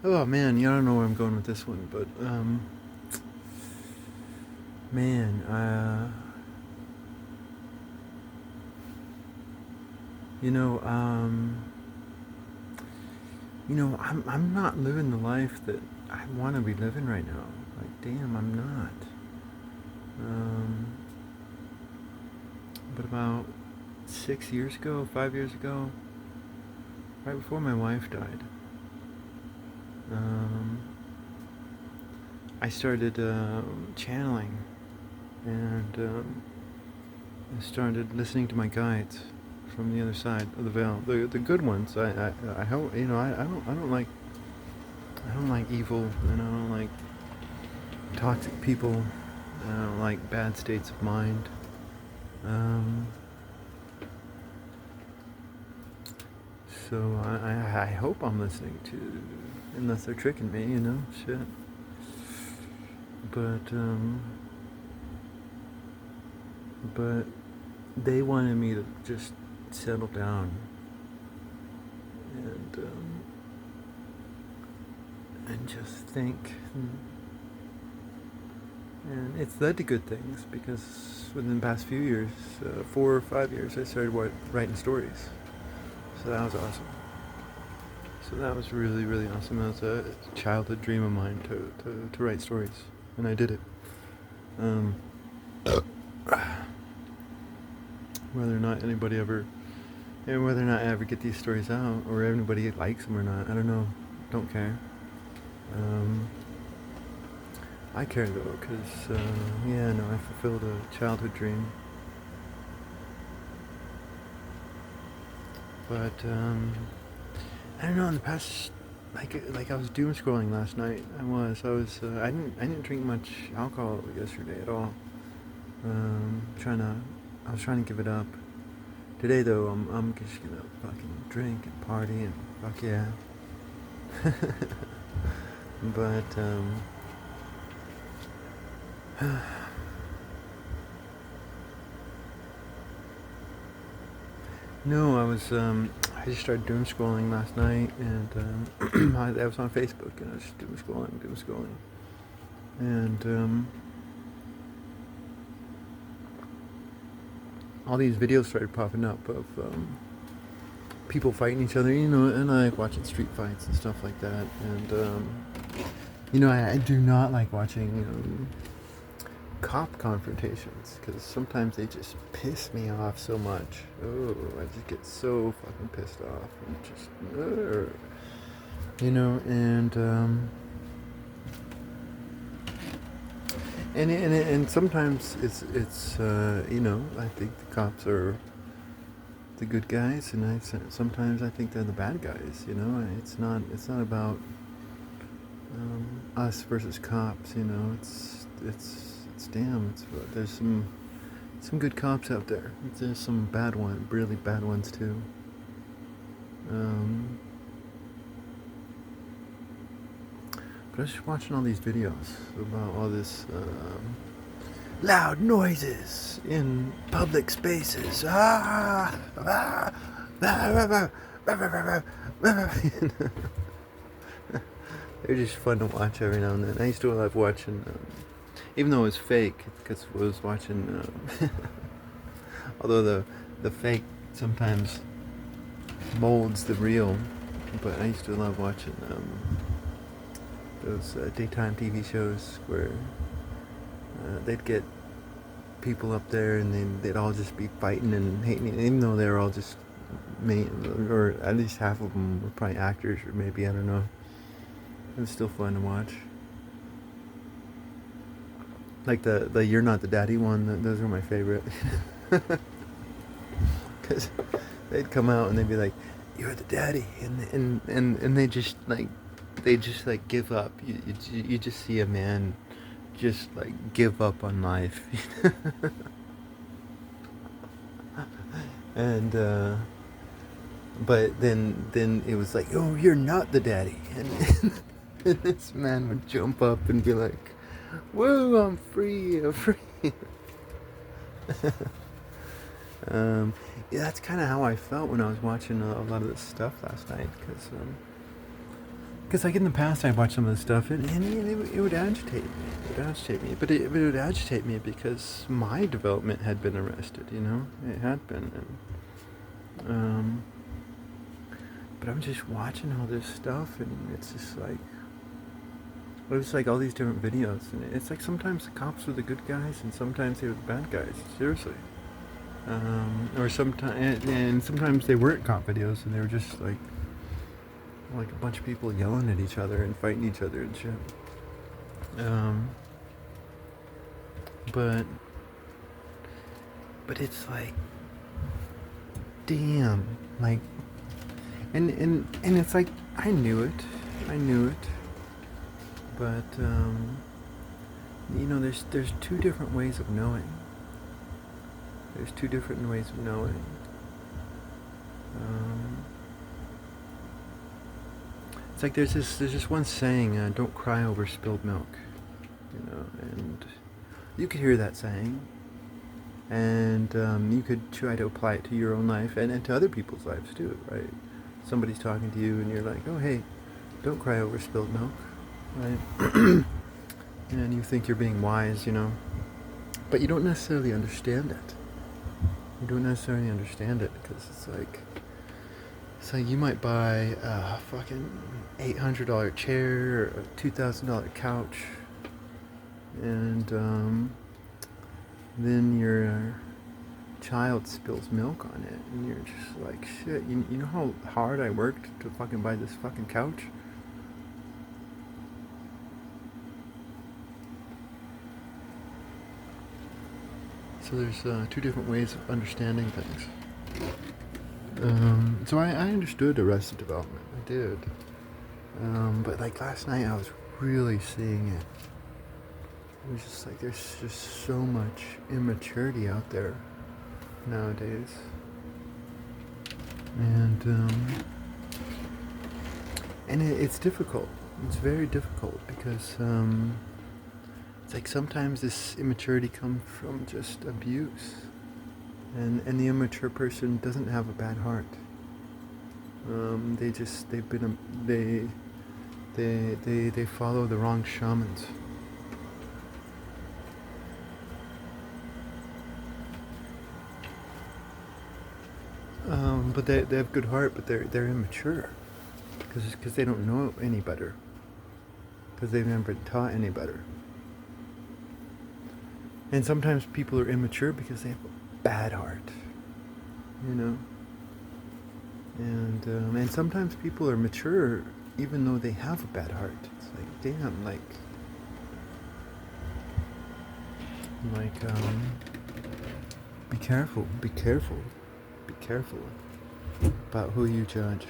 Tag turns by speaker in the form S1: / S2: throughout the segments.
S1: Oh man, you don't know where I'm going with this one, but man, you know, I'm not living the life that I want to be living right now. Like, damn, I'm not. Um, but about 6 years ago, 5 years ago, right before my wife died, um, I started channeling and I started listening to my guides from the other side of the veil, the good ones. I hope I don't like evil, and I don't like toxic people. I don't like bad states of mind. Um, so I hope I'm listening to, unless they're tricking me, shit. But but they wanted me to just settle down and just think. And it's led to good things because within the past few years, 4 or 5 years, I started writing stories. So that was awesome. So that was really, really awesome. That was a childhood dream of mine to write stories. And I did it. Um, whether or not anybody ever, and whether or not I ever get these stories out, or anybody likes them or not, I don't know. Don't care. Um, I care though, because, yeah, no, I fulfilled a childhood dream. But, I don't know, in the past, like I was doom scrolling last night. I didn't drink much alcohol yesterday at all. I was trying to give it up. Today though, I'm just gonna fucking drink and party and fuck yeah. But, no, I just started doom scrolling last night, and I was on Facebook, and I was just doom scrolling, and all these videos started popping up of people fighting each other, and I like watching street fights and stuff like that, and I do not like watching cop confrontations because sometimes they just piss me off so much. Oh, I just get so fucking pissed off and just, and and sometimes it's I think the cops are the good guys, and sometimes I think they're the bad guys. It's not about us versus cops. It's damn. There's some good cops out there. There's some bad ones, really bad ones too. Um, but I was just watching all these videos about all this loud noises in public spaces. They're just fun to watch every now and then. I used to love watching, even though it was fake, because I was watching. Although the fake sometimes molds the real, but I used to love watching those daytime TV shows where they'd get people up there and they'd all just be fighting and hating, even though they were all just or at least half of them were probably actors, or maybe, I don't know. It was still fun to watch. Like the You're Not the Daddy one, those are my favorite. Because they'd come out and they'd be like, "You're the daddy," and they just like give up. You just see a man just like give up on life. And but then it was like, "Oh, you're not the daddy," and this man would jump up and be like, "Whoa, I'm free, I'm free." um, yeah, that's kind of how I felt when I was watching a lot of this stuff last night, because because like in the past, I watched some of this stuff, and it would agitate me. It would agitate me, but it would agitate me because my development had been arrested. You know, it had been, and but I'm just watching all this stuff, and it's just like. It was like all these different videos, and it's like sometimes the cops were the good guys, and sometimes they were the bad guys. Seriously, or sometimes, and sometimes they weren't cop videos, and they were just like a bunch of people yelling at each other and fighting each other and shit. But it's like, damn, like, and it's like I knew it. But you know, there's two different ways of knowing. It's like there's this one saying, "Don't cry over spilled milk," you know, and you could hear that saying, and you could try to apply it to your own life and to other people's lives too, right? Somebody's talking to you, and you're like, "Oh, hey, don't cry over spilled milk." Right? And you think you're being wise, you know, but you don't necessarily understand it. Because it's like you might buy a fucking $800 chair or a $2,000 couch, and then your child spills milk on it, and you're just like, shit. You know how hard I worked to fucking buy this fucking couch? So there's two different ways of understanding things. So I understood Arrested Development. I did. But like last night, I was really seeing it. It was just like there's just so much immaturity out there nowadays, and it's difficult. It's very difficult because it's like sometimes this immaturity comes from just abuse, and the immature person doesn't have a bad heart. They follow the wrong shamans. But they have good heart, but they're immature because they don't know any better, because they've never been taught any better. And sometimes people are immature because they have a bad heart, you know. And sometimes people are mature even though they have a bad heart. It's like, damn, be careful about who you judge.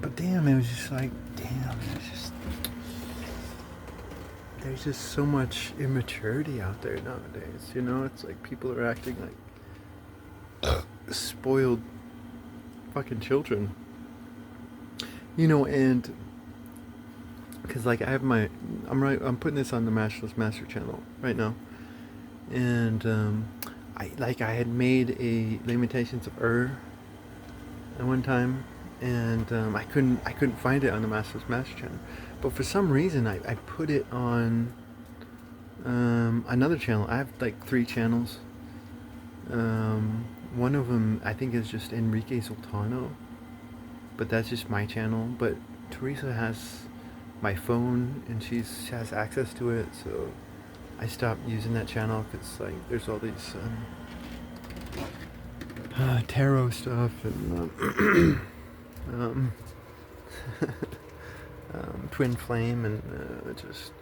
S1: But damn, it was just like, there's just so much immaturity out there nowadays, you know? It's like people are acting like spoiled fucking children, you know. And because like I have I'm putting this on the Matchless Master channel right now, and I had made a Lamentations of at one time, and I couldn't find it on the Matchless Master channel, but for some reason I put it on another channel. I have like 3 channels. One of them I think is just Enrique Sultano, but that's just my channel. But Teresa has my phone and she has access to it, so I stopped using that channel because like there's all these tarot stuff and Twin Flame and just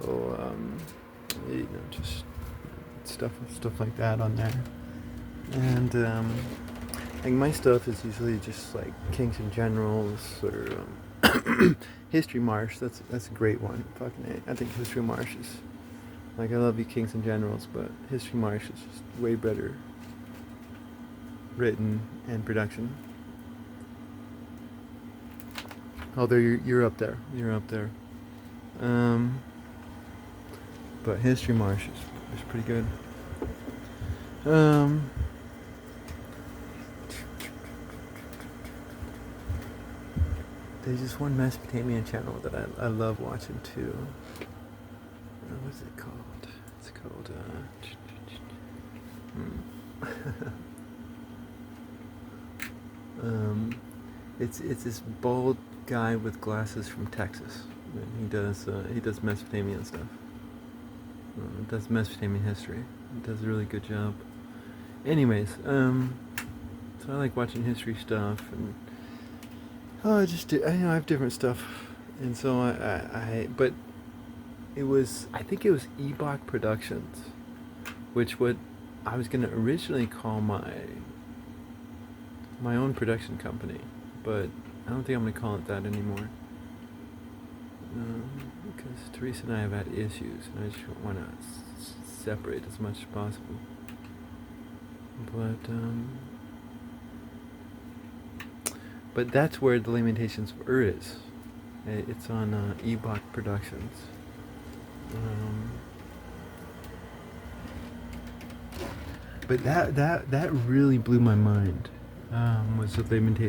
S1: you know, just stuff like that on there. And like my stuff is usually just like Kings and Generals or History Marsh. That's a great one. Fucking I think History Marsh is like, I love you Kings and Generals, but History Marsh is just way better written and production. Although you're up there. But History Marsh is pretty good. Um, there's this one Mesopotamian channel that I love watching too. What's it called? It's called. It's this bald guy with glasses from Texas. And he does Mesopotamian stuff. Does Mesopotamian history. He does a really good job. Anyways, so I like watching history stuff, and I have different stuff, and so but I think it was Ebach Productions, which what I was gonna originally call my own production company, but I don't think I'm gonna call it that anymore. Because Teresa and I have had issues, and I just want to separate as much as possible. But that's where the Lamentations of Ur is. It's on Ebach Productions. But that really blew my mind. Was the Lamentations.